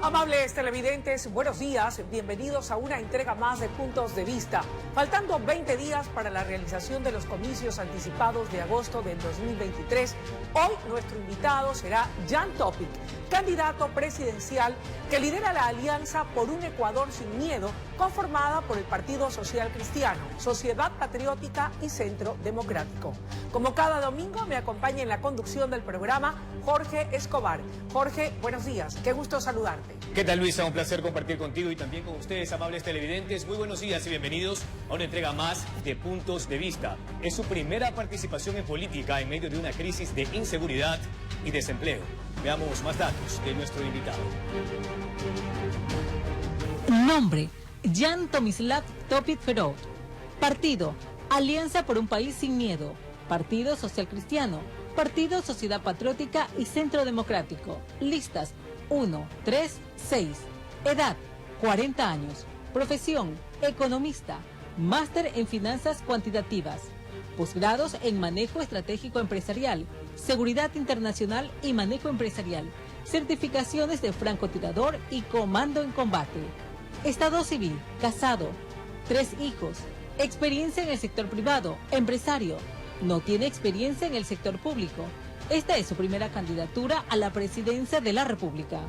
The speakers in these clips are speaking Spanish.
Amables televidentes, buenos días, bienvenidos a una entrega más de Puntos de Vista. Faltando 20 días para la realización de los comicios anticipados de agosto del 2023, hoy nuestro invitado será Jan Topic, candidato presidencial que lidera la Alianza por un Ecuador sin Miedo, conformada por el Partido Social Cristiano, Sociedad Patriótica y Centro Democrático. Como cada domingo me acompaña en la conducción del programa Jorge Escobar. Jorge, buenos días, qué gusto saludarte. ¿Qué tal, Luisa? Un placer compartir contigo y también con ustedes, amables televidentes. Muy buenos días y bienvenidos a una entrega más de Puntos de Vista. Es su primera participación en política en medio de una crisis de inseguridad y desempleo. Veamos más datos de nuestro invitado. Nombre: Jan Tomislav Topic Ferot. Partido: Alianza por un País Sin Miedo. Partido Social Cristiano, Partido Sociedad Patriótica y Centro Democrático. Listas 1, 3, 6. Edad: 40 años. Profesión: economista. Máster en finanzas cuantitativas. Posgrados en manejo estratégico empresarial, seguridad internacional y manejo empresarial. Certificaciones de francotirador y comando en combate. Estado civil: casado. 3 hijos. Experiencia en el sector privado, empresario. No tiene experiencia en el sector público. Esta es su primera candidatura a la presidencia de la República.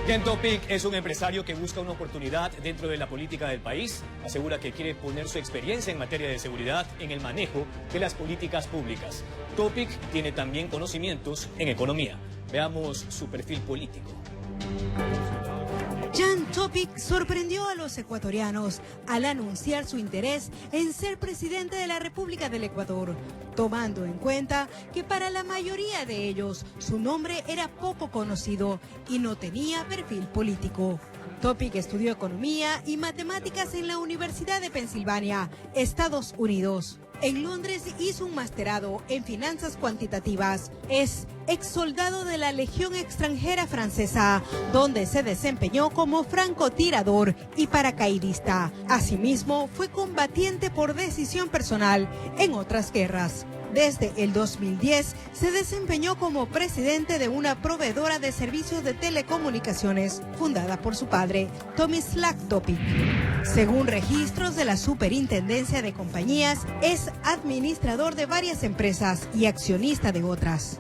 Jan Topic es un empresario que busca una oportunidad dentro de la política del país. Asegura que quiere poner su experiencia en materia de seguridad en el manejo de las políticas públicas. Topic tiene también conocimientos en economía. Veamos su perfil político. Jan Topic sorprendió a los ecuatorianos al anunciar su interés en ser presidente de la República del Ecuador, tomando en cuenta que para la mayoría de ellos su nombre era poco conocido y no tenía perfil político. Topic estudió economía y matemáticas en la Universidad de Pensilvania, Estados Unidos. En Londres hizo un masterado en finanzas cuantitativas. Es exsoldado de la Legión Extranjera Francesa, donde se desempeñó como francotirador y paracaidista. Asimismo, fue combatiente por decisión personal en otras guerras. Desde el 2010 se desempeñó como presidente de una proveedora de servicios de telecomunicaciones fundada por su padre, Tomislav Topic. Según registros de la Superintendencia de Compañías, es administrador de varias empresas y accionista de otras.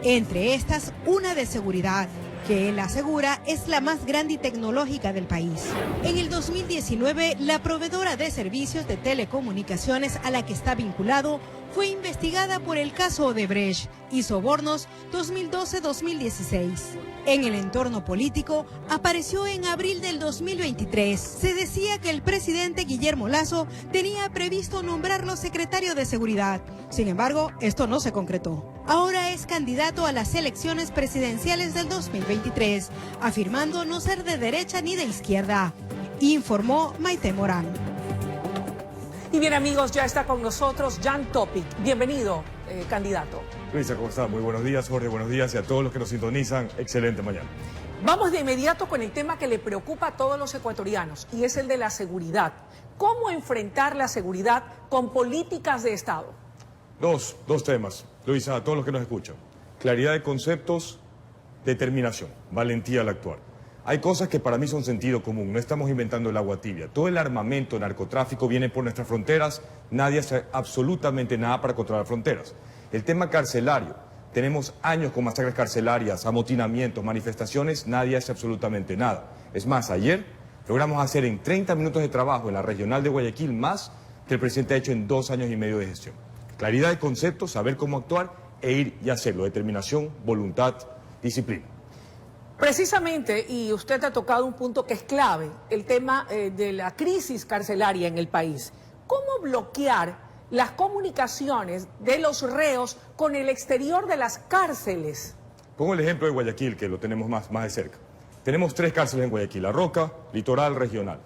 Entre estas, una de seguridad, que él asegura es la más grande y tecnológica del país. En el 2019, la proveedora de servicios de telecomunicaciones a la que está vinculado fue investigada por el caso Odebrecht y sobornos 2012-2016. En el entorno político, apareció en abril del 2023. Se decía que el presidente Guillermo Lasso tenía previsto nombrarlo secretario de Seguridad. Sin embargo, esto no se concretó. Ahora es candidato a las elecciones presidenciales del 2023, afirmando no ser de derecha ni de izquierda, informó Maite Morán. Y bien, amigos, ya está con nosotros Jan Topic. Bienvenido, candidato. Luisa, ¿cómo está? Muy buenos días, Jorge, buenos días, y a todos los que nos sintonizan, excelente mañana. Vamos de inmediato con el tema que le preocupa a todos los ecuatorianos, y es el de la seguridad. ¿Cómo enfrentar la seguridad con políticas de Estado? Dos temas, Luisa, a todos los que nos escuchan. Claridad de conceptos, determinación, valentía al actuar. Hay cosas que para mí son sentido común, no estamos inventando el agua tibia. Todo el armamento, narcotráfico viene por nuestras fronteras, nadie hace absolutamente nada para controlar fronteras. El tema carcelario, tenemos años con masacres carcelarias, amotinamientos, manifestaciones, nadie hace absolutamente nada. Es más, ayer logramos hacer en 30 minutos de trabajo en la regional de Guayaquil más que el presidente ha hecho en 2 años y medio de gestión. Claridad de conceptos, saber cómo actuar e ir y hacerlo. Determinación, voluntad, disciplina. Precisamente, y usted ha tocado un punto que es clave, el tema de la crisis carcelaria en el país. ¿Cómo bloquear las comunicaciones de los reos con el exterior de las cárceles? Pongo el ejemplo de Guayaquil, que lo tenemos más de cerca. Tenemos 3 cárceles en Guayaquil, La Roca, Litoral, Regional.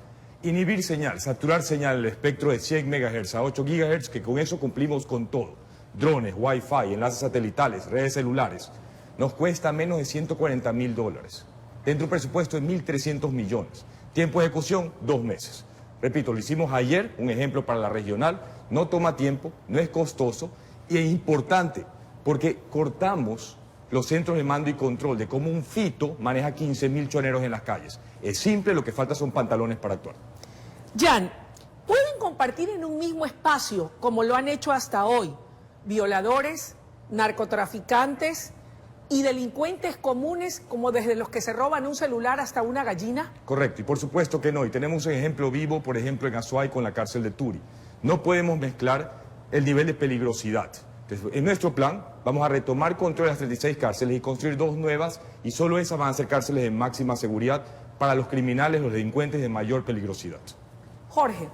Inhibir señal, saturar señal, el espectro de 100 MHz a 8 GHz, que con eso cumplimos con todo. Drones, Wi-Fi, enlaces satelitales, redes celulares. Nos cuesta menos de $140.000. Dentro de un presupuesto de 1.300 millones. Tiempo de ejecución, 2 meses. Repito, lo hicimos ayer, un ejemplo para la regional. No toma tiempo, no es costoso y es importante porque cortamos los centros de mando y control de cómo un fito maneja 15.000 choneros en las calles. Es simple, lo que falta son pantalones para actuar. Jan, ¿pueden compartir en un mismo espacio, como lo han hecho hasta hoy, violadores, narcotraficantes y delincuentes comunes, como desde los que se roban un celular hasta una gallina? Correcto, y por supuesto que no. Y tenemos un ejemplo vivo, por ejemplo, en Azuay con la cárcel de Turi. No podemos mezclar el nivel de peligrosidad. Entonces, en nuestro plan vamos a retomar control de las 36 cárceles y construir 2 nuevas, y solo esas van a ser cárceles de máxima seguridad para los criminales, los delincuentes de mayor peligrosidad. Jorge.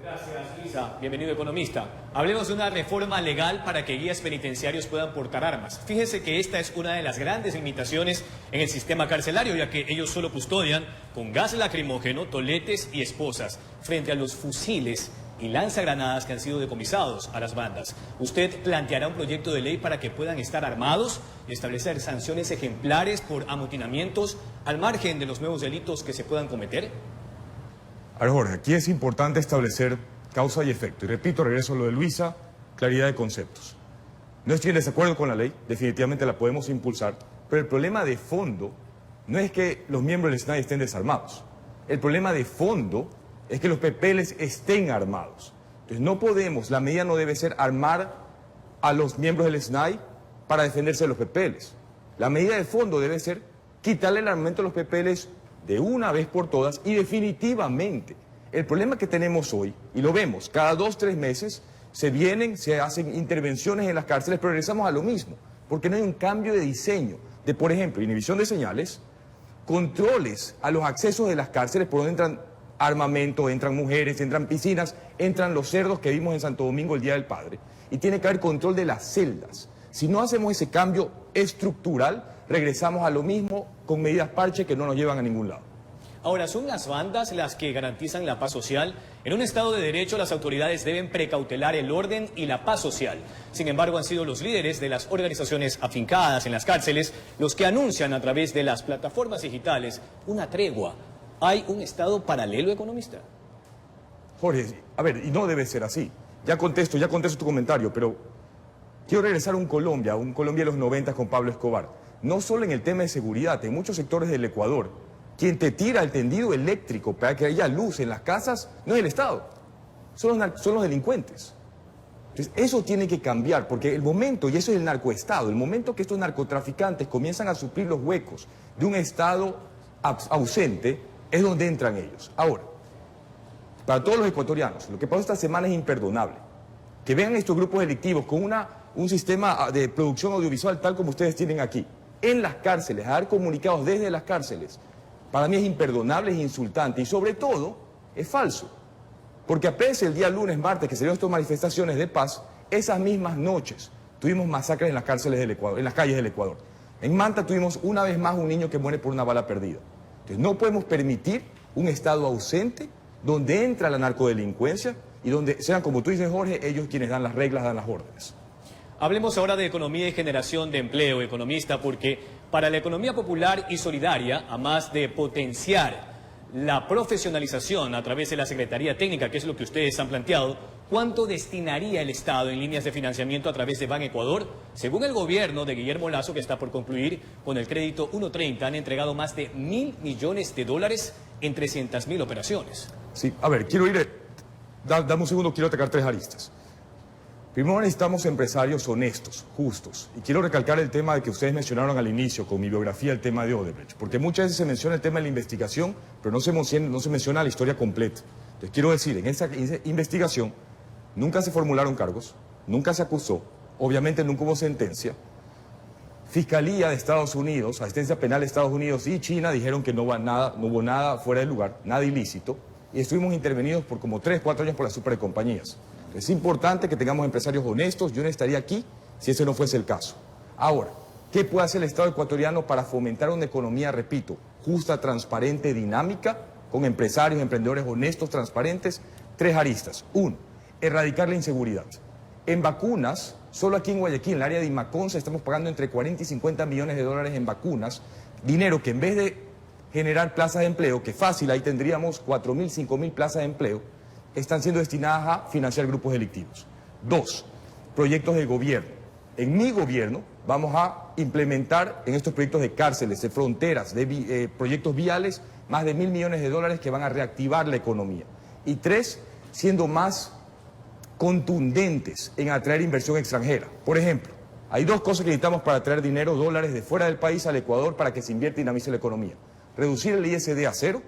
Gracias, Luisa. Bienvenido, economista. Hablemos de una reforma legal para que guías penitenciarios puedan portar armas. Fíjese que esta es una de las grandes limitaciones en el sistema carcelario, ya que ellos solo custodian con gas lacrimógeno, toletes y esposas, frente a los fusiles y lanzagranadas que han sido decomisados a las bandas. ¿Usted planteará un proyecto de ley para que puedan estar armados y establecer sanciones ejemplares por amotinamientos al margen de los nuevos delitos que se puedan cometer? A ver, Jorge, aquí es importante establecer causa y efecto. Y repito, regreso a lo de Luisa, claridad de conceptos. No estoy en desacuerdo con la ley, definitivamente la podemos impulsar, pero el problema de fondo no es que los miembros del SNAI estén desarmados. El problema de fondo es que los PPLs estén armados. Entonces no podemos, la medida no debe ser armar a los miembros del SNAI para defenderse de los PPLs. La medida de fondo debe ser quitarle el armamento a los PPLs de una vez por todas y definitivamente. El problema que tenemos hoy, y lo vemos, cada 2 o 3 meses se hacen intervenciones en las cárceles, pero regresamos a lo mismo, porque no hay un cambio de diseño, de, por ejemplo, inhibición de señales, controles a los accesos de las cárceles por donde entran armamento, entran mujeres, entran piscinas, entran los cerdos que vimos en Santo Domingo el Día del Padre, y tiene que haber control de las celdas. Si no hacemos ese cambio estructural, regresamos a lo mismo con medidas parche que no nos llevan a ningún lado. Ahora, ¿son las bandas las que garantizan la paz social? En un Estado de Derecho, las autoridades deben precautelar el orden y la paz social. Sin embargo, han sido los líderes de las organizaciones afincadas en las cárceles los que anuncian a través de las plataformas digitales una tregua. ¿Hay un Estado paralelo, economista? Jorge, a ver, y no debe ser así. Ya contesto tu comentario, pero quiero regresar a un Colombia de los 90 con Pablo Escobar. No solo en el tema de seguridad, en muchos sectores del Ecuador, quien te tira el tendido eléctrico para que haya luz en las casas no es el Estado, son los delincuentes. Entonces, eso tiene que cambiar, porque el momento, y eso es el narcoestado, el momento que estos narcotraficantes comienzan a suplir los huecos de un Estado ausente, es donde entran ellos. Ahora, para todos los ecuatorianos, lo que pasó esta semana es imperdonable. Que vean estos grupos delictivos con un sistema de producción audiovisual tal como ustedes tienen aquí, en las cárceles, a dar comunicados desde las cárceles, para mí es imperdonable, es insultante y sobre todo es falso. Porque apenas el día lunes, martes, que se dieron estas manifestaciones de paz, esas mismas noches tuvimos masacres en las cárceles del Ecuador, en las calles del Ecuador. En Manta tuvimos una vez más un niño que muere por una bala perdida. Entonces no podemos permitir un Estado ausente donde entra la narcodelincuencia y donde sean, como tú dices, Jorge, ellos quienes dan las reglas, dan las órdenes. Hablemos ahora de economía y generación de empleo, economista, porque para la economía popular y solidaria, a más de potenciar la profesionalización a través de la Secretaría Técnica, que es lo que ustedes han planteado, ¿cuánto destinaría el Estado en líneas de financiamiento a través de Ban Ecuador? Según el gobierno de Guillermo Lasso, que está por concluir con el crédito 1.30, han entregado más de $1.000 millones en 300.000 operaciones. Sí, a ver, dame un segundo, quiero atacar 3 aristas. Primero necesitamos empresarios honestos, justos. Y quiero recalcar el tema de que ustedes mencionaron al inicio, con mi biografía, el tema de Odebrecht. Porque muchas veces se menciona el tema de la investigación, pero no se menciona la historia completa. Entonces quiero decir, en esa investigación nunca se formularon cargos, nunca se acusó, obviamente nunca hubo sentencia. Fiscalía de Estados Unidos, asistencia penal de Estados Unidos y China dijeron que no hubo nada fuera de lugar, nada ilícito. Y estuvimos intervenidos por como 3 o 4 años por las supercompañías. Es importante que tengamos empresarios honestos. Yo no estaría aquí si ese no fuese el caso. Ahora, ¿qué puede hacer el Estado ecuatoriano para fomentar una economía, repito, justa, transparente, dinámica, con empresarios, emprendedores honestos, transparentes? 3 aristas. 1, erradicar la inseguridad. En vacunas, solo aquí en Guayaquil, en el área de Imaconsa, estamos pagando entre 40 y 50 millones de dólares en vacunas, dinero que en vez de generar plazas de empleo, que fácil, ahí tendríamos 4.000, 5.000 plazas de empleo, están siendo destinadas a financiar grupos delictivos. 2, proyectos del gobierno. En mi gobierno vamos a implementar en estos proyectos de cárceles, de fronteras, de proyectos viales, más de $1.000 millones que van a reactivar la economía. Y 3, siendo más contundentes en atraer inversión extranjera. Por ejemplo, hay 2 cosas que necesitamos para traer dinero, dólares de fuera del país al Ecuador para que se invierta y dinamice la economía. Reducir el ISD a 0,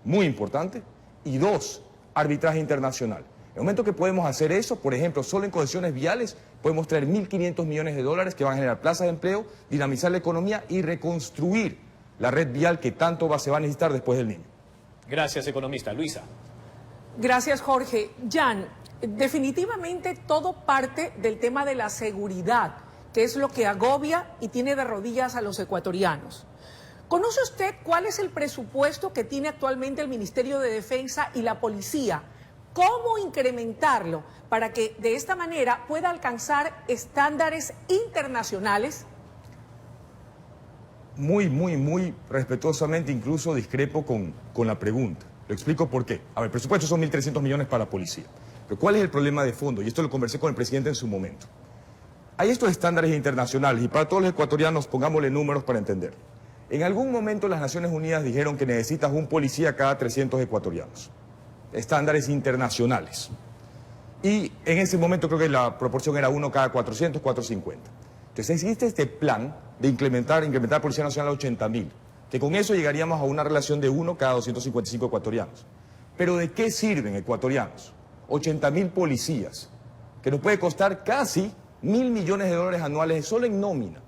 muy importante, y 2, arbitraje internacional. En el momento que podemos hacer eso, por ejemplo, solo en concesiones viales, podemos traer $1.500 millones que van a generar plazas de empleo, dinamizar la economía y reconstruir la red vial que tanto se va a necesitar después del Niño. Gracias, economista. Luisa. Gracias, Jorge. Jan, definitivamente todo parte del tema de la seguridad, que es lo que agobia y tiene de rodillas a los ecuatorianos. ¿Conoce usted cuál es el presupuesto que tiene actualmente el Ministerio de Defensa y la Policía? ¿Cómo incrementarlo para que de esta manera pueda alcanzar estándares internacionales? Muy respetuosamente, incluso discrepo con la pregunta. Lo explico por qué. A ver, el presupuesto son 1.300 millones para la policía. Pero ¿cuál es el problema de fondo? Y esto lo conversé con el presidente en su momento. Hay estos estándares internacionales y para todos los ecuatorianos pongámosle números para entender. En algún momento las Naciones Unidas dijeron que necesitas un policía cada 300 ecuatorianos. Estándares internacionales. Y en ese momento creo que la proporción era 1 cada 400, 450. Entonces existe este plan de incrementar Policía Nacional a 80.000, que con eso llegaríamos a una relación de 1 cada 255 ecuatorianos. Pero ¿de qué sirven ecuatorianos? 80.000 policías, que nos puede costar casi $1.000 millones anuales solo en nómina,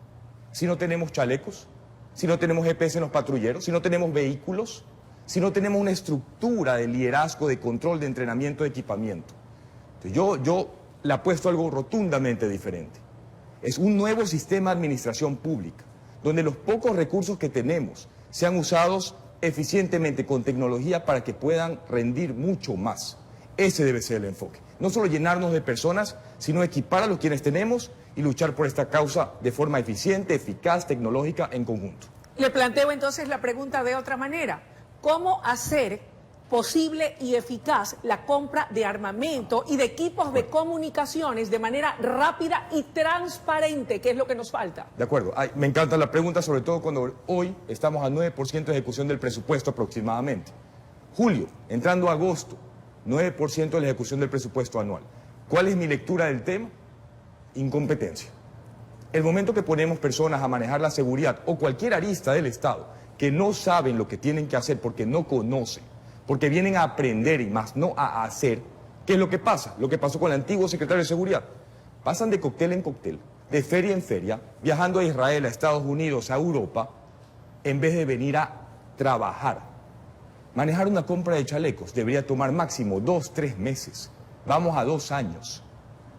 si no tenemos chalecos, si no tenemos GPS en los patrulleros, si no tenemos vehículos, si no tenemos una estructura de liderazgo, de control, de entrenamiento, de equipamiento. Entonces yo le apuesto a algo rotundamente diferente. Es un nuevo sistema de administración pública, donde los pocos recursos que tenemos sean usados eficientemente con tecnología para que puedan rendir mucho más. Ese debe ser el enfoque. No solo llenarnos de personas, sino equipar a los quienes tenemos y luchar por esta causa de forma eficiente, eficaz, tecnológica, en conjunto. Le planteo entonces la pregunta de otra manera. ¿Cómo hacer posible y eficaz la compra de armamento y de equipos de comunicaciones de manera rápida y transparente, que es lo que nos falta? De acuerdo. Me encanta la pregunta, sobre todo cuando hoy estamos a 9% de ejecución del presupuesto aproximadamente. Julio, entrando a agosto, 9% de la ejecución del presupuesto anual. ¿Cuál es mi lectura del tema? Incompetencia. El momento que ponemos personas a manejar la seguridad o cualquier arista del Estado que no saben lo que tienen que hacer porque no conocen, porque vienen a aprender y más no a hacer, ¿qué es lo que pasa? Lo que pasó con el antiguo secretario de Seguridad. Pasan de cóctel en cóctel, de feria en feria, viajando a Israel, a Estados Unidos, a Europa, en vez de venir a trabajar. Manejar una compra de chalecos debería tomar máximo 2, 3 meses. Vamos a 2 años.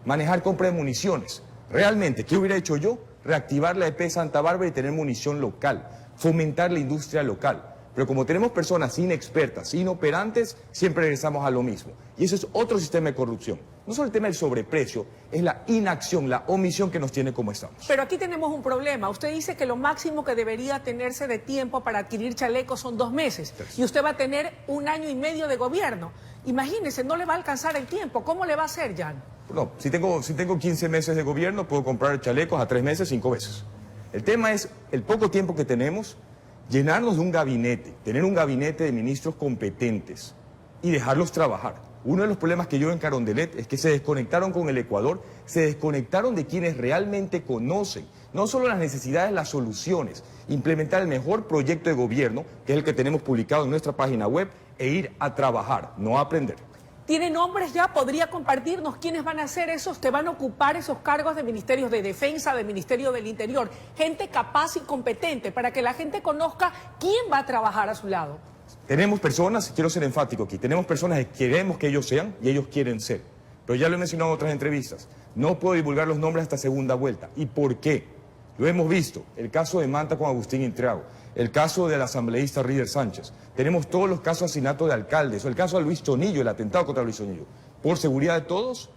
Manejar compra de municiones. Realmente, ¿qué hubiera hecho yo? Reactivar la EP Santa Bárbara y tener munición local. Fomentar la industria local. Pero como tenemos personas inexpertas, inoperantes, siempre regresamos a lo mismo. Y eso es otro sistema de corrupción. No solo el tema del sobreprecio, es la inacción, la omisión que nos tiene como estamos. Pero aquí tenemos un problema. Usted dice que lo máximo que debería tenerse de tiempo para adquirir chalecos son 2 meses. Y usted va a tener 1 año y medio de gobierno. Imagínese, no le va a alcanzar el tiempo. ¿Cómo le va a hacer, Jan? No, si tengo 15 meses de gobierno, puedo comprar chalecos a 3 meses, 5 veces. El tema es el poco tiempo que tenemos, llenarnos de un gabinete, tener un gabinete de ministros competentes y dejarlos trabajar. Uno de los problemas que yo veo en Carondelet es que se desconectaron con el Ecuador, se desconectaron de quienes realmente conocen, no solo las necesidades, las soluciones, implementar el mejor proyecto de gobierno, que es el que tenemos publicado en nuestra página web, e ir a trabajar, no a aprender. ¿Tiene nombres ya? ¿Podría compartirnos quiénes van a ser esos que van a ocupar esos cargos de Ministerios de Defensa, de Ministerio del Interior? Gente capaz y competente para que la gente conozca quién va a trabajar a su lado. Tenemos personas, quiero ser enfático aquí, tenemos personas que queremos que ellos sean y ellos quieren ser. Pero ya lo he mencionado en otras entrevistas, no puedo divulgar los nombres hasta segunda vuelta. ¿Y por qué? Lo hemos visto, el caso de Manta con Agustín Intriago, el caso del asambleísta Ríder Sánchez. Tenemos todos los casos de asesinato de alcaldes, o el caso de Luis Chonillo, el atentado contra Luis Chonillo. Por seguridad de todos,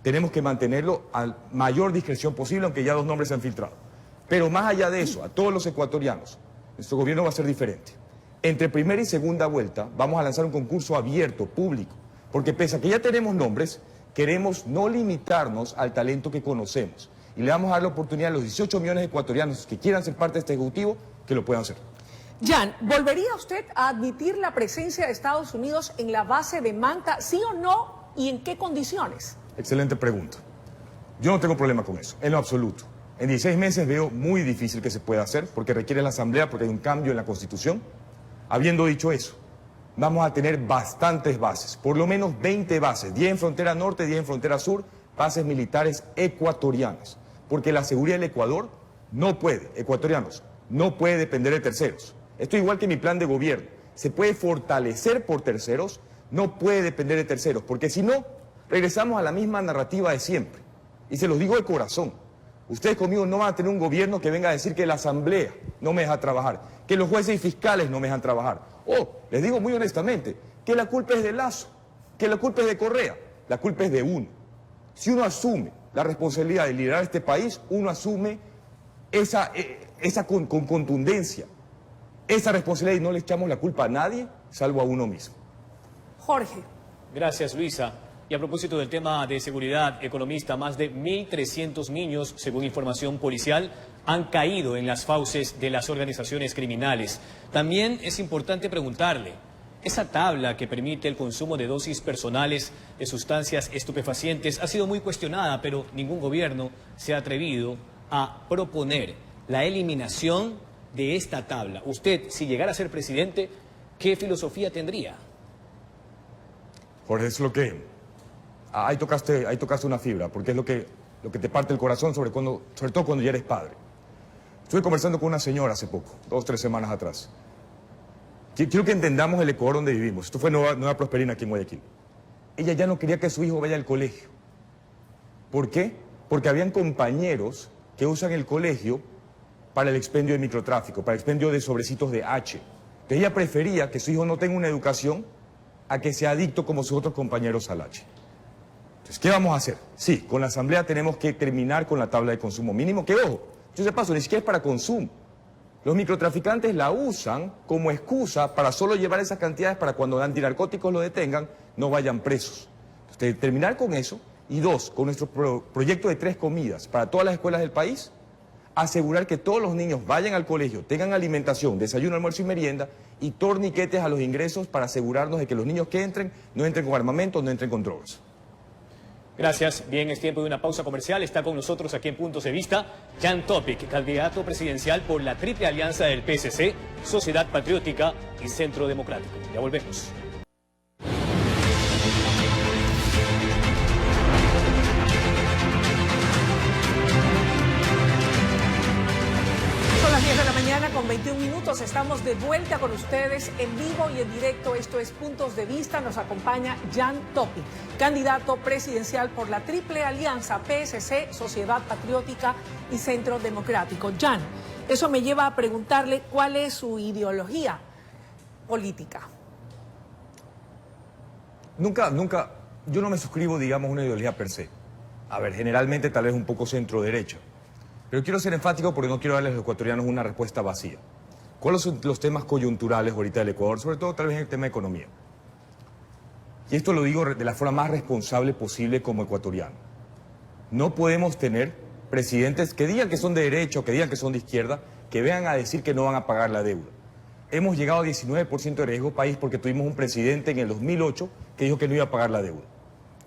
tenemos que mantenerlo a mayor discreción posible, aunque ya 2 nombres se han filtrado. Pero más allá de eso, a todos los ecuatorianos, nuestro gobierno va a ser diferente. Entre primera y segunda vuelta vamos a lanzar un concurso abierto, público, porque pese a que ya tenemos nombres, queremos no limitarnos al talento que conocemos. y le vamos a dar la oportunidad a los 18 millones de ecuatorianos que quieran ser parte de este Ejecutivo que lo puedan hacer. Jan, ¿volvería usted a admitir la presencia de Estados Unidos en la base de Manta, sí o no, y en qué condiciones? Excelente pregunta. Yo no tengo problema con eso, en lo absoluto. En 16 meses veo muy difícil que se pueda hacer porque requiere la Asamblea, porque hay un cambio en la Constitución. Habiendo dicho eso, vamos a tener bastantes bases, por lo menos 20 bases, 10 en frontera norte, 10 en frontera sur, bases militares ecuatorianas, porque la seguridad del Ecuador no puede, ecuatorianos, no puede depender de terceros. Esto igual que mi plan de gobierno, se puede fortalecer por terceros, no puede depender de terceros, porque si no, regresamos a la misma narrativa de siempre. Y se los digo de corazón, ustedes conmigo no van a tener un gobierno que venga a decir que la Asamblea no me deja trabajar, que los jueces y fiscales no me dejan trabajar. O, les digo muy honestamente, que la culpa es de Lazo, que la culpa es de Correa, la culpa es de uno. Si uno asume la responsabilidad de liderar este país, uno asume esa con contundencia, esa responsabilidad y no le echamos la culpa a nadie, salvo a uno mismo. Jorge. Gracias, Luisa. Y a propósito del tema de seguridad, economista, más de 1.300 niños, según información policial, han caído en las fauces de las organizaciones criminales. También es importante preguntarle, esa tabla que permite el consumo de dosis personales de sustancias estupefacientes ha sido muy cuestionada, pero ningún gobierno se ha atrevido a proponer la eliminación de esta tabla. Usted, si llegara a ser presidente, ¿qué filosofía tendría? Jorge, es lo que... Ahí tocaste una fibra, porque es lo que te parte el corazón, sobre todo cuando ya eres padre. Estuve conversando con una señora hace poco, 2 o 3 semanas atrás. Quiero que entendamos el Ecuador donde vivimos. Esto fue Nueva Prosperina aquí en Guayaquil. Ella ya no quería que su hijo vaya al colegio. ¿Por qué? Porque habían compañeros que usan el colegio para el expendio de microtráfico, para el expendio de sobrecitos de H. Entonces ella prefería que su hijo no tenga una educación a que sea adicto como sus otros compañeros al H. Entonces, ¿qué vamos a hacer? Sí, con la Asamblea tenemos que terminar con la tabla de consumo mínimo, que ojo, yo se paso, ni siquiera es para consumo. Los microtraficantes la usan como excusa para solo llevar esas cantidades para cuando antinarcóticos lo detengan, no vayan presos. Entonces, terminar con eso, y 2, con nuestro proyecto de 3 comidas para todas las escuelas del país, asegurar que todos los niños vayan al colegio, tengan alimentación, desayuno, almuerzo y merienda, y torniquetes a los ingresos para asegurarnos de que los niños que entren, no entren con armamentos, no entren con drogas. Gracias. Bien, es tiempo de una pausa comercial. Está con nosotros aquí en Puntos de Vista Jan Topic, candidato presidencial por la triple alianza del PSC, Sociedad Patriótica y Centro Democrático. Ya volvemos. Son las 10 de la mañana con 21 minutos. Estamos de vuelta con ustedes en vivo y en directo. Esto es Puntos de Vista. Nos acompaña Jan Topic, candidato presidencial por la triple alianza PSC, Sociedad Patriótica y Centro Democrático. Jan, eso me lleva a preguntarle cuál es su ideología política. Yo no me suscribo, digamos, a una ideología per se. A ver, generalmente tal vez un poco centro-derecha. Pero quiero ser enfático porque no quiero darles a los ecuatorianos una respuesta vacía. ¿Cuáles son los temas coyunturales ahorita del Ecuador? Sobre todo tal vez en el tema de economía. Y esto lo digo de la forma más responsable posible como ecuatoriano. No podemos tener presidentes que digan que son de derecha o que digan que son de izquierda, que vengan a decir que no van a pagar la deuda. Hemos llegado a 19% de riesgo país porque tuvimos un presidente en el 2008 que dijo que no iba a pagar la deuda.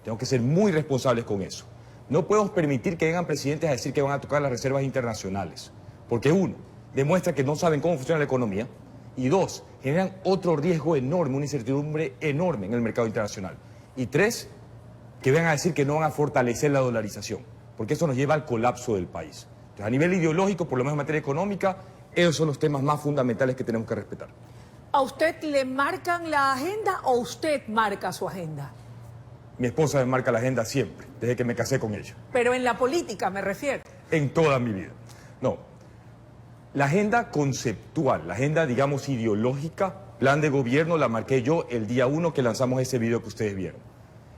Tenemos que ser muy responsables con eso. No podemos permitir que vengan presidentes a decir que van a tocar las reservas internacionales. Porque 1, demuestra que no saben cómo funciona la economía. Y 2, generan otro riesgo enorme, una incertidumbre enorme en el mercado internacional. Y 3, que vengan a decir que no van a fortalecer la dolarización. Porque eso nos lleva al colapso del país. Entonces, a nivel ideológico, por lo menos en materia económica, esos son los temas más fundamentales que tenemos que respetar. ¿A usted le marcan la agenda o usted marca su agenda? Mi esposa me marca la agenda siempre, desde que me casé con ella. Pero en la política me refiero. En toda mi vida. No. La agenda conceptual, la agenda, digamos, ideológica, plan de gobierno, la marqué yo el día 1 que lanzamos ese video que ustedes vieron.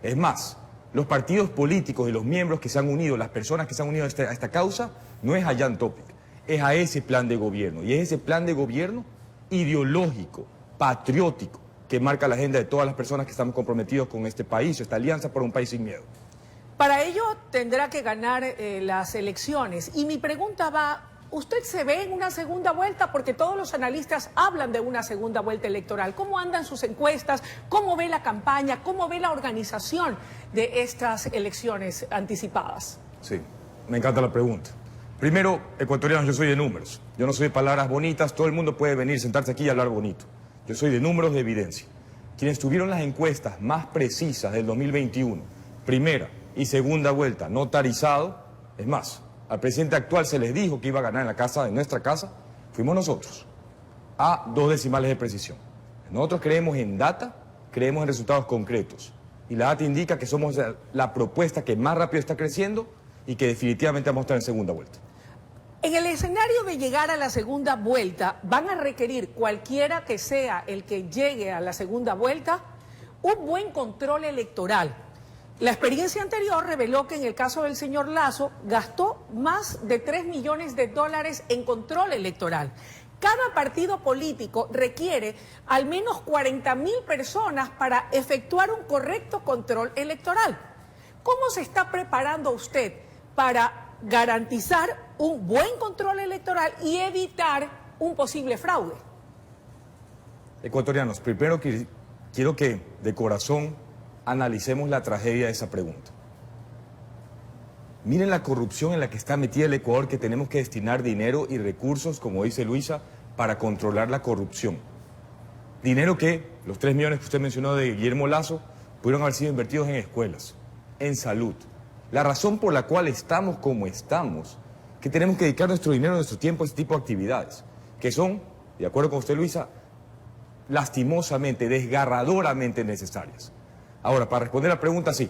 Es más, los partidos políticos y los miembros que se han unido, las personas que se han unido a esta causa, no es a Jan Topic, es a ese plan de gobierno. Y es ese plan de gobierno ideológico, patriótico, que marca la agenda de todas las personas que estamos comprometidos con este país, esta alianza por un país sin miedo. Para ello tendrá que ganar las elecciones. Y mi pregunta va, ¿usted se ve en una segunda vuelta? Porque todos los analistas hablan de una segunda vuelta electoral. ¿Cómo andan sus encuestas? ¿Cómo ve la campaña? ¿Cómo ve la organización de estas elecciones anticipadas? Sí, me encanta la pregunta. Primero, ecuatorianos, yo soy de números. Yo no soy de palabras bonitas. Todo el mundo puede venir, sentarse aquí y hablar bonito. Yo soy de números, de evidencia. Quienes tuvieron las encuestas más precisas del 2021, primera y segunda vuelta, notarizado, es más, al presidente actual se les dijo que iba a ganar en nuestra casa, fuimos nosotros, a 2 decimales de precisión. Nosotros creemos en data, creemos en resultados concretos. Y la data indica que somos la propuesta que más rápido está creciendo y que definitivamente vamos a estar en segunda vuelta. En el escenario de llegar a la segunda vuelta, ¿van a requerir, cualquiera que sea el que llegue a la segunda vuelta, un buen control electoral? La experiencia anterior reveló que en el caso del señor Lasso gastó más de $3 millones en control electoral. Cada partido político requiere al menos 40.000 personas para efectuar un correcto control electoral. ¿Cómo se está preparando usted para garantizar un buen control electoral y evitar un posible fraude? Ecuatorianos, primero quiero que de corazón analicemos la tragedia de esa pregunta. Miren la corrupción en la que está metida el Ecuador, que tenemos que destinar dinero y recursos, como dice Luisa, para controlar la corrupción. Dinero que, los 3 millones que usted mencionó de Guillermo Lasso, pudieron haber sido invertidos en escuelas, en salud. La razón por la cual estamos como estamos, que tenemos que dedicar nuestro dinero, nuestro tiempo a este tipo de actividades, que son, de acuerdo con usted, Luisa, lastimosamente, desgarradoramente necesarias. Ahora, para responder la pregunta, sí.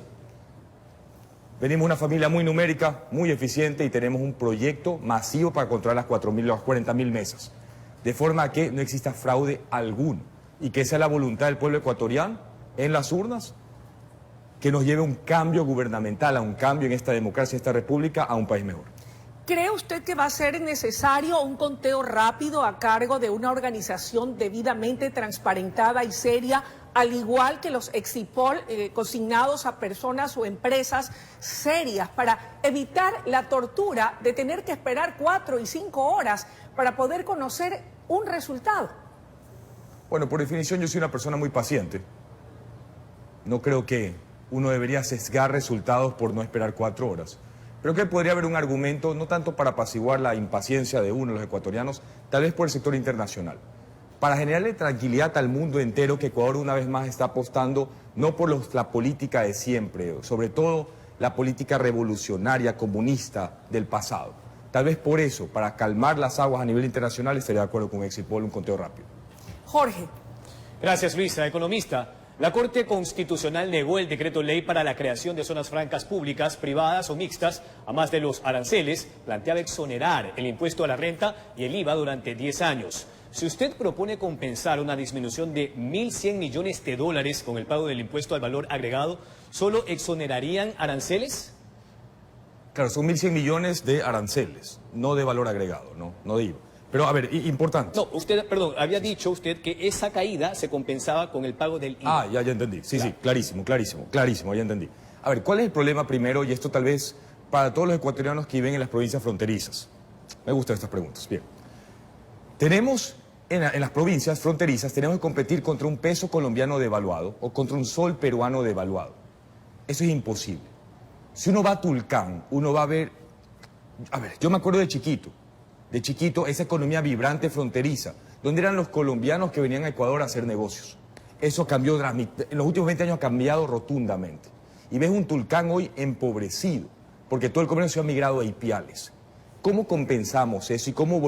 Venimos de una familia muy numérica, muy eficiente y tenemos un proyecto masivo para controlar las 40.000 mesas. De forma que no exista fraude alguno y que sea la voluntad del pueblo ecuatoriano en las urnas que nos lleve a un cambio gubernamental, a un cambio en esta democracia, en esta república, a un país mejor. ¿Cree usted que va a ser necesario un conteo rápido a cargo de una organización debidamente transparentada y seria, al igual que los exipol consignados a personas o empresas serias, para evitar la tortura de tener que esperar 4 y 5 horas para poder conocer un resultado? Bueno, por definición yo soy una persona muy paciente. No creo que uno debería sesgar resultados por no esperar 4 horas. Creo que podría haber un argumento, no tanto para apaciguar la impaciencia de uno, los ecuatorianos, tal vez por el sector internacional, para generarle tranquilidad al mundo entero que Ecuador una vez más está apostando no por la política de siempre, sobre todo la política revolucionaria, comunista del pasado. Tal vez por eso, para calmar las aguas a nivel internacional, estaría de acuerdo con Exipol, un conteo rápido. Jorge. Gracias, Luisa. Economista, la Corte Constitucional negó el decreto ley para la creación de zonas francas públicas, privadas o mixtas, a más de los aranceles. Planteaba exonerar el impuesto a la renta y el IVA durante 10 años. Si usted propone compensar una disminución de $1.100 millones con el pago del impuesto al valor agregado, ¿solo exonerarían aranceles? Claro, son 1.100 millones de aranceles, no de valor agregado, no de IVA. Pero, a ver, importante. No, usted, perdón, había dicho usted que esa caída se compensaba con el pago del IVA. Ah, ya entendí. Sí, claro. Sí, clarísimo, ya entendí. A ver, ¿cuál es el problema primero? Y esto tal vez para todos los ecuatorianos que viven en las provincias fronterizas. Me gustan estas preguntas. Bien. Tenemos, en las provincias fronterizas, tenemos que competir contra un peso colombiano devaluado o contra un sol peruano devaluado. Eso es imposible. Si uno va a Tulcán, uno va a ver... A ver, yo me acuerdo de chiquito, esa economía vibrante fronteriza, donde eran los colombianos que venían a Ecuador a hacer negocios. Eso cambió, en los últimos 20 años ha cambiado rotundamente. Y ves un Tulcán hoy empobrecido, porque todo el comercio ha migrado a Ipiales. ¿Cómo compensamos eso y cómo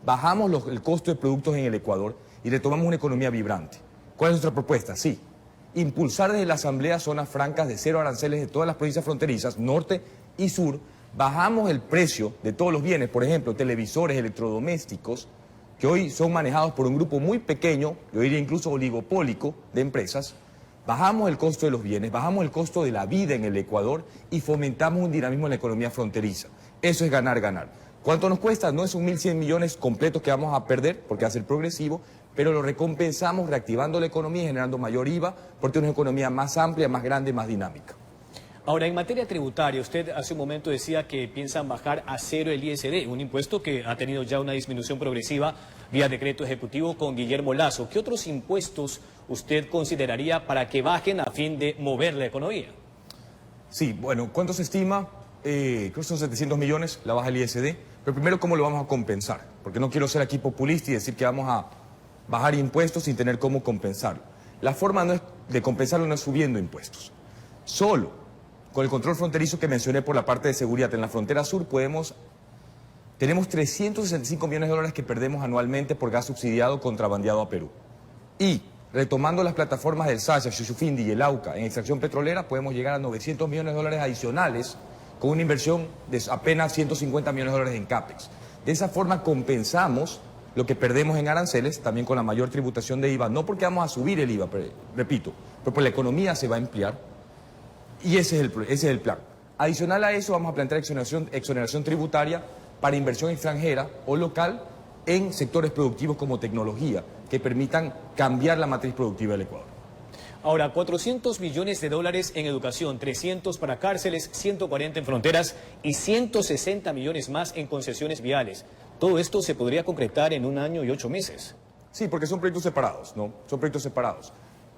bajamos el costo de productos en el Ecuador y retomamos una economía vibrante? ¿Cuál es nuestra propuesta? Sí, impulsar desde la Asamblea zonas francas de 0 aranceles de todas las provincias fronterizas, norte y sur. Bajamos el precio de todos los bienes, por ejemplo, televisores, electrodomésticos, que hoy son manejados por un grupo muy pequeño, yo diría incluso oligopólico, de empresas. Bajamos el costo de los bienes, bajamos el costo de la vida en el Ecuador y fomentamos un dinamismo en la economía fronteriza. Eso es ganar, ganar. ¿Cuánto nos cuesta? No es un 1.100 millones completos que vamos a perder, porque va a ser progresivo, pero lo recompensamos reactivando la economía y generando mayor IVA, porque es una economía más amplia, más grande, más dinámica. Ahora, en materia tributaria, usted hace un momento decía que piensan bajar a cero el ISD, un impuesto que ha tenido ya una disminución progresiva vía decreto ejecutivo con Guillermo Lasso. ¿Qué otros impuestos usted consideraría para que bajen a fin de mover la economía? Sí, bueno, ¿cuánto se estima? Creo que son 700 millones la baja del ISD. Pero primero, ¿cómo lo vamos a compensar? Porque no quiero ser aquí populista y decir que vamos a bajar impuestos sin tener cómo compensarlo. La forma de compensarlo no es subiendo impuestos. Solo con el control fronterizo que mencioné por la parte de seguridad en la frontera sur tenemos 365 millones de dólares que perdemos anualmente por gas subsidiado contrabandeado a Perú. Y retomando las plataformas del Sasha, Shushufindi y el AUCA en extracción petrolera, podemos llegar a 900 millones de dólares adicionales con una inversión de apenas 150 millones de dólares en CAPEX. De esa forma compensamos lo que perdemos en aranceles, también con la mayor tributación de IVA, no porque vamos a subir el IVA, pero, repito, pero pues la economía se va a ampliar y ese es el plan. Adicional a eso vamos a plantear exoneración tributaria para inversión extranjera o local en sectores productivos como tecnología, que permitan cambiar la matriz productiva del Ecuador. Ahora, 400 millones de dólares en educación, 300 para cárceles, 140 en fronteras y 160 millones más en concesiones viales. Todo esto se podría concretar en 1 año y 8 meses. Sí, porque son proyectos separados, ¿no? Son proyectos separados.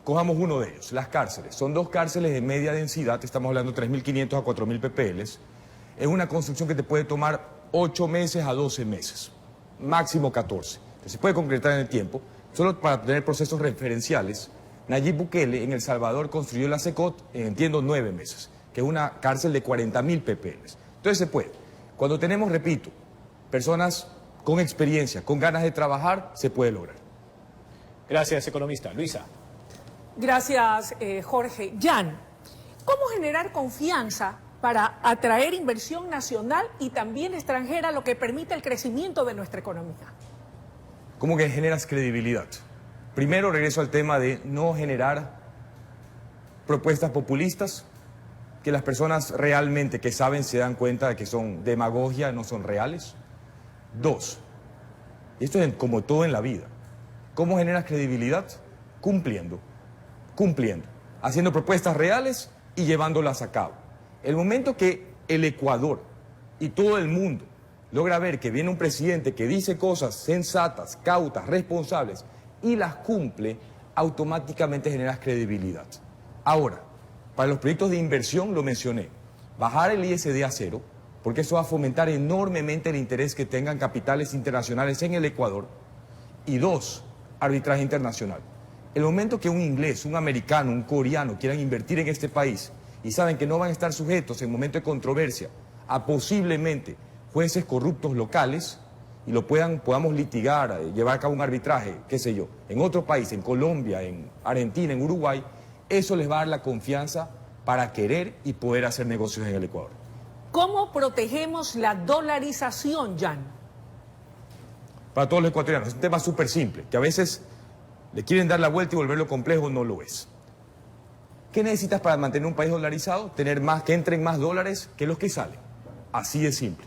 Cojamos uno de ellos, las cárceles. Son 2 cárceles de media densidad, estamos hablando de 3.500 a 4.000 ppl. Es una construcción que te puede tomar 8 meses a 12 meses, máximo 14. Se puede concretar en el tiempo, solo para tener procesos referenciales. Nayib Bukele en El Salvador construyó la SECOT en, entiendo, 9 meses, que es una cárcel de 40.000 ppl. Entonces se puede. Cuando tenemos, repito, personas con experiencia, con ganas de trabajar, se puede lograr. Gracias, economista. Luisa. Gracias, Jorge. Jan, ¿cómo generar confianza para atraer inversión nacional y también extranjera, lo que permite el crecimiento de nuestra economía? ¿Cómo que generas credibilidad? Primero regreso al tema de no generar propuestas populistas que las personas realmente que saben se dan cuenta de que son demagogia, no son reales. 2, y esto es como todo en la vida, ¿cómo generas credibilidad? Cumpliendo, haciendo propuestas reales y llevándolas a cabo. El momento que el Ecuador y todo el mundo logra ver que viene un presidente que dice cosas sensatas, cautas, responsables y las cumple, automáticamente generas credibilidad. Ahora, para los proyectos de inversión lo mencioné, bajar el ISD a cero, porque eso va a fomentar enormemente el interés que tengan capitales internacionales en el Ecuador. Y 2, arbitraje internacional. El momento que un inglés, un americano, un coreano quieran invertir en este país y saben que no van a estar sujetos en momento de controversia a posiblemente jueces corruptos locales y lo podamos litigar, llevar a cabo un arbitraje, qué sé yo, en otro país, en Colombia, en Argentina, en Uruguay, eso les va a dar la confianza para querer y poder hacer negocios en el Ecuador. ¿Cómo protegemos la dolarización, Jan? Para todos los ecuatorianos, es un tema súper simple, que a veces le quieren dar la vuelta y volverlo complejo, no lo es. ¿Qué necesitas para mantener un país dolarizado? Tener más, que entren más dólares que los que salen. Así de simple.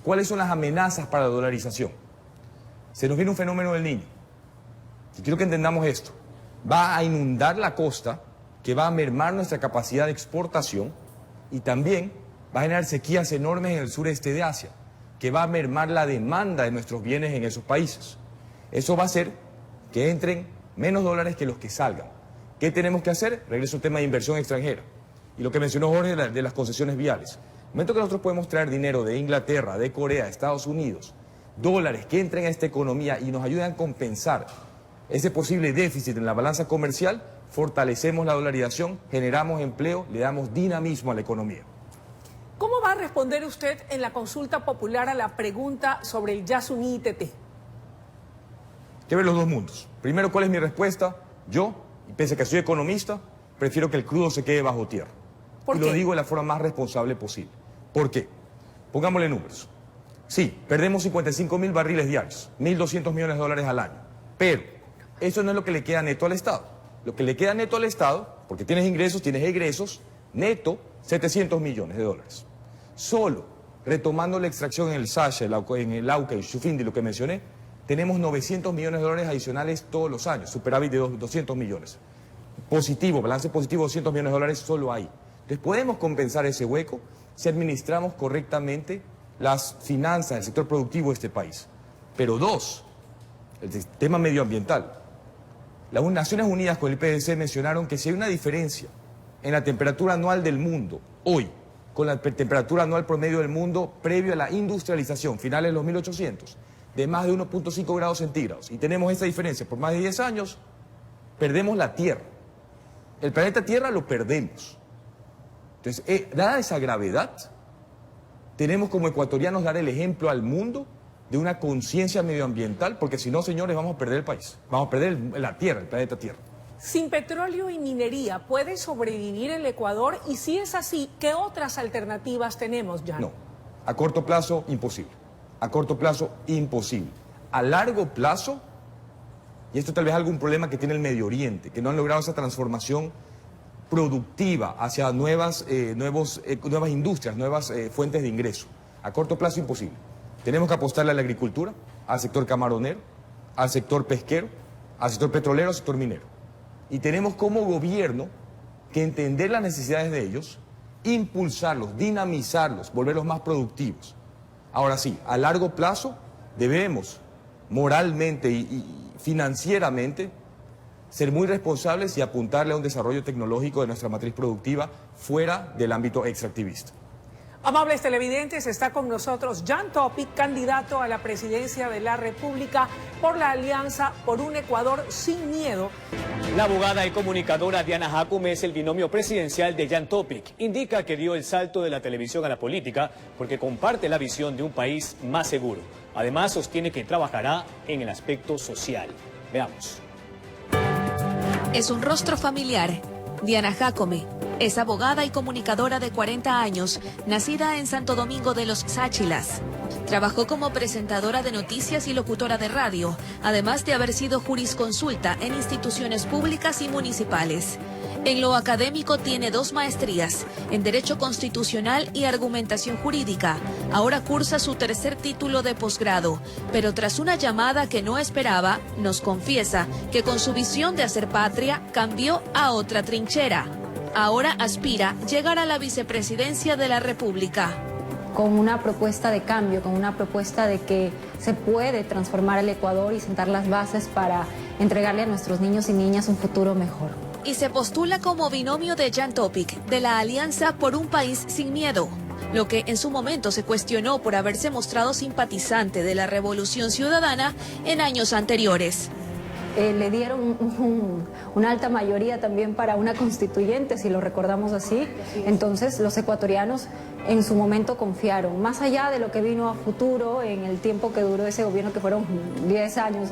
¿Cuáles son las amenazas para la dolarización? Se nos viene un fenómeno del Niño. Y quiero que entendamos esto. Va a inundar la costa, que va a mermar nuestra capacidad de exportación y también va a generar sequías enormes en el sureste de Asia, que va a mermar la demanda de nuestros bienes en esos países. Eso va a hacer que entren menos dólares que los que salgan. ¿Qué tenemos que hacer? Regreso al tema de inversión extranjera. Y lo que mencionó Jorge de las concesiones viales. El momento que nosotros podemos traer dinero de Inglaterra, de Corea, de Estados Unidos, dólares que entren a esta economía y nos ayuden a compensar ese posible déficit en la balanza comercial, fortalecemos la dolarización, generamos empleo, le damos dinamismo a la economía. ¿Cómo va a responder usted en la consulta popular a la pregunta sobre el Yasuní ITT? Que ver los dos mundos. Primero, ¿cuál es mi respuesta? Yo, y pese a que soy economista, prefiero que el crudo se quede bajo tierra. ¿Por qué? Lo digo de la forma más responsable posible. ¿Por qué? Pongámosle números. Sí, perdemos 55.000 barriles diarios, 1.200 millones de dólares al año. Pero eso no es lo que le queda neto al Estado. Lo que le queda neto al Estado, porque tienes ingresos, tienes egresos, neto, 700 millones de dólares. Solo retomando la extracción en el Sasha, en el AUCA y Shushufindi, lo que mencioné, tenemos 900 millones de dólares adicionales todos los años, superávit de 200 millones. Positivo, balance positivo, 200 millones de dólares solo ahí. Entonces podemos compensar ese hueco si administramos correctamente las finanzas del sector productivo de este país. Pero dos, el tema medioambiental. Las Naciones Unidas con el IPCC mencionaron que si hay una diferencia en la temperatura anual del mundo hoy con la temperatura anual promedio del mundo previo a la industrialización, finales de los 1800, de más de 1.5 grados centígrados, y tenemos esa diferencia por más de 10 años, perdemos la Tierra. El planeta Tierra lo perdemos. Entonces, dada esa gravedad, tenemos como ecuatorianos dar el ejemplo al mundo de una conciencia medioambiental, porque si no, señores, vamos a perder el país, vamos a perder la Tierra, el planeta Tierra. Sin petróleo y minería, ¿puede sobrevivir el Ecuador? Y si es así, ¿qué otras alternativas tenemos, Jan? No, a corto plazo, imposible. A corto plazo, imposible. A largo plazo, y esto tal vez es algún problema que tiene el Medio Oriente, que no han logrado esa transformación productiva hacia nuevas industrias, nuevas fuentes de ingreso. A corto plazo, imposible. Tenemos que apostarle a la agricultura, al sector camaronero, al sector pesquero, al sector petrolero, al sector minero. Y tenemos como gobierno que entender las necesidades de ellos, impulsarlos, dinamizarlos, volverlos más productivos. Ahora sí, a largo plazo debemos moralmente y financieramente ser muy responsables y apuntarle a un desarrollo tecnológico de nuestra matriz productiva fuera del ámbito extractivista. Amables televidentes, está con nosotros Jan Topic, candidato a la presidencia de la República por la Alianza por un Ecuador sin miedo. La abogada y comunicadora Diana Jácome es el binomio presidencial de Jan Topic. Indica que dio el salto de la televisión a la política porque comparte la visión de un país más seguro. Además, sostiene que trabajará en el aspecto social. Veamos. Es un rostro familiar. Diana Jácome es abogada y comunicadora de 40 años, nacida en Santo Domingo de los Sáchilas. Trabajó como presentadora de noticias y locutora de radio, además de haber sido jurisconsulta en instituciones públicas y municipales. En lo académico tiene 2 maestrías, en Derecho Constitucional y Argumentación Jurídica. Ahora cursa su 3er título de posgrado, pero tras una llamada que no esperaba, nos confiesa que con su visión de hacer patria cambió a otra trinchera. Ahora aspira llegar a la vicepresidencia de la República. Con una propuesta de cambio, con una propuesta de que se puede transformar el Ecuador y sentar las bases para entregarle a nuestros niños y niñas un futuro mejor. Y se postula como binomio de Jan Topic, de la Alianza por un País Sin Miedo, lo que en su momento se cuestionó por haberse mostrado simpatizante de la Revolución Ciudadana en años anteriores. Le dieron una alta mayoría también para una constituyente, si lo recordamos así. Entonces los ecuatorianos en su momento confiaron, más allá de lo que vino a futuro en el tiempo que duró ese gobierno, que fueron 10 años.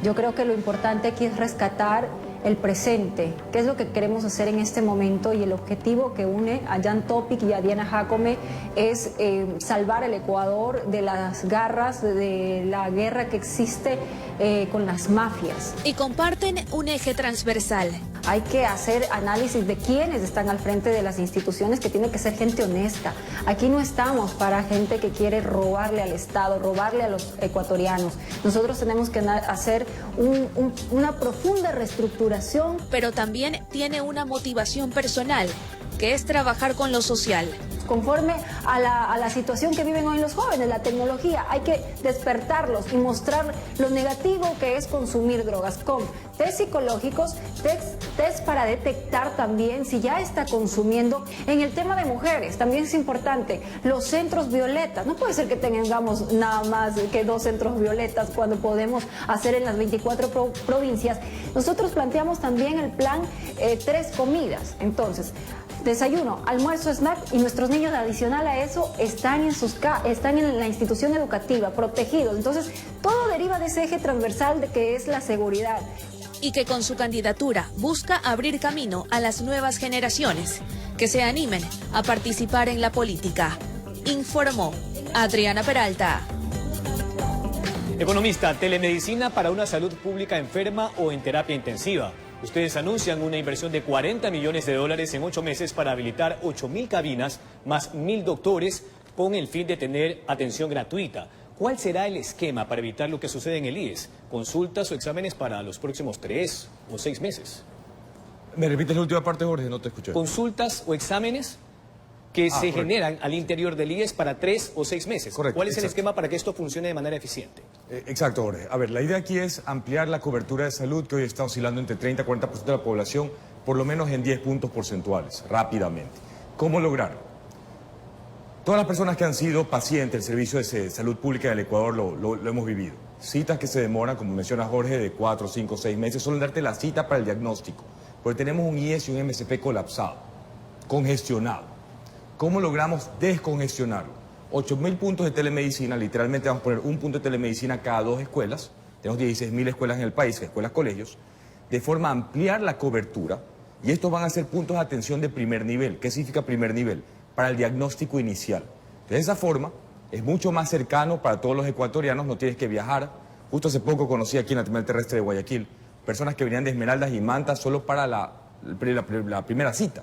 Yo creo que lo importante aquí es rescatar el presente, qué es lo que queremos hacer en este momento, y el objetivo que une a Jan Topic y a Diana Jácome es salvar el Ecuador de las garras de la guerra que existe con las mafias. Y comparten un eje transversal. Hay que hacer análisis de quiénes están al frente de las instituciones, que tiene que ser gente honesta. Aquí no estamos para gente que quiere robarle al Estado, robarle a los ecuatorianos. Nosotros tenemos que hacer una profunda reestructuración. Pero también tiene una motivación personal, que es trabajar con lo social. Conforme a la situación que viven hoy los jóvenes, la tecnología, hay que despertarlos y mostrar lo negativo que es consumir drogas, con test psicológicos, test para detectar también si ya está consumiendo. En el tema de mujeres también es importante, los centros violetas. No puede ser que tengamos nada más que 2 centros violetas cuando podemos hacer en las 24 provincias. Nosotros planteamos también el plan 3 comidas. Entonces, desayuno, almuerzo, snack, y nuestros niños, adicional a eso, están en la institución educativa, protegidos. Entonces, todo deriva de ese eje transversal de que es la seguridad. Y que con su candidatura busca abrir camino a las nuevas generaciones, que se animen a participar en la política. Informó Adriana Peralta. Economista, telemedicina para una salud pública enferma o en terapia intensiva. Ustedes anuncian una inversión de $40 millones en 8 meses para habilitar 8.000 cabinas más 1.000 doctores con el fin de tener atención gratuita. ¿Cuál será el esquema para evitar lo que sucede en el IES? ¿Consultas o exámenes para los próximos 3 o 6 meses? ¿Me repites la última parte, Jorge? No te escuché. Consultas o exámenes que se correcto. generan al interior del IES para 3 o 6 meses. Correcto, ¿Cuál es el exacto. esquema para que esto funcione de manera eficiente? Exacto, Jorge. A ver, la idea aquí es ampliar la cobertura de salud, que hoy está oscilando entre 30 y 40% de la población, por lo menos en 10 puntos porcentuales, rápidamente. ¿Cómo lograrlo? Todas las personas que han sido pacientes del Servicio de Salud Pública del Ecuador lo hemos vivido. Citas que se demoran, como menciona Jorge, de 4, 5, 6 meses, solo en darte la cita para el diagnóstico, porque tenemos un IES y un MSP colapsado, congestionado. ¿Cómo logramos descongestionarlo? 8.000 puntos de telemedicina, literalmente vamos a poner un punto de telemedicina cada 2 escuelas, tenemos 16.000 escuelas en el país, escuelas, colegios, de forma a ampliar la cobertura, y estos van a ser puntos de atención de primer nivel. ¿Qué significa primer nivel? Para el diagnóstico inicial. De esa forma, es mucho más cercano para todos los ecuatorianos, no tienes que viajar. Justo hace poco conocí aquí en la terminal terrestre de Guayaquil personas que venían de Esmeraldas y Manta solo para la primera cita.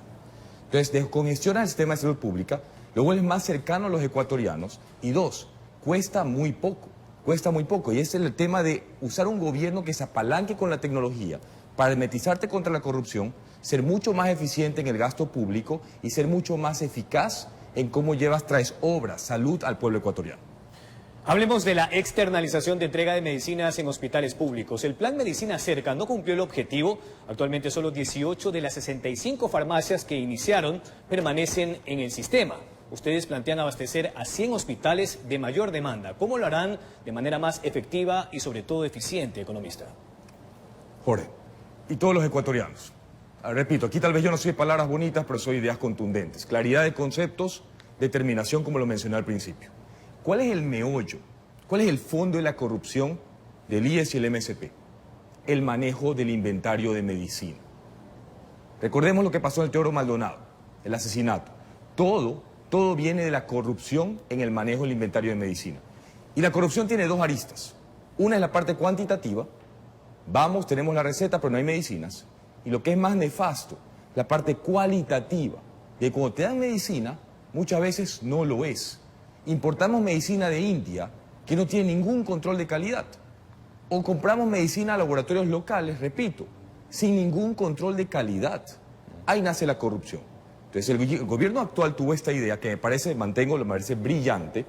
Entonces, descongestiona el sistema de salud pública, lo vuelves más cercano a los ecuatorianos y 2, cuesta muy poco. Y ese es el tema de usar un gobierno que se apalanque con la tecnología para hermetizarte contra la corrupción, ser mucho más eficiente en el gasto público y ser mucho más eficaz en cómo traes obras, salud al pueblo ecuatoriano. Hablemos de la externalización de entrega de medicinas en hospitales públicos. El plan Medicina Cerca no cumplió el objetivo. Actualmente solo 18 de las 65 farmacias que iniciaron permanecen en el sistema. Ustedes plantean abastecer a 100 hospitales de mayor demanda. ¿Cómo lo harán de manera más efectiva y sobre todo eficiente, economista? Jorge, y todos los ecuatorianos. Repito, aquí tal vez yo no soy de palabras bonitas, pero soy ideas contundentes. Claridad de conceptos, determinación, como lo mencioné al principio. ¿Cuál es el meollo? ¿Cuál es el fondo de la corrupción del IES y el MSP? El manejo del inventario de medicina. Recordemos lo que pasó en el Teodoro Maldonado, el asesinato. Todo viene de la corrupción en el manejo del inventario de medicina. Y la corrupción tiene 2 aristas. Una es la parte cuantitativa. Vamos, tenemos la receta, pero no hay medicinas. Y lo que es más nefasto, la parte cualitativa. De cuando te dan medicina, muchas veces no lo es. Importamos medicina de India que no tiene ningún control de calidad. O compramos medicina a laboratorios locales, repito, sin ningún control de calidad. Ahí nace la corrupción. Entonces el gobierno actual tuvo esta idea que me parece brillante,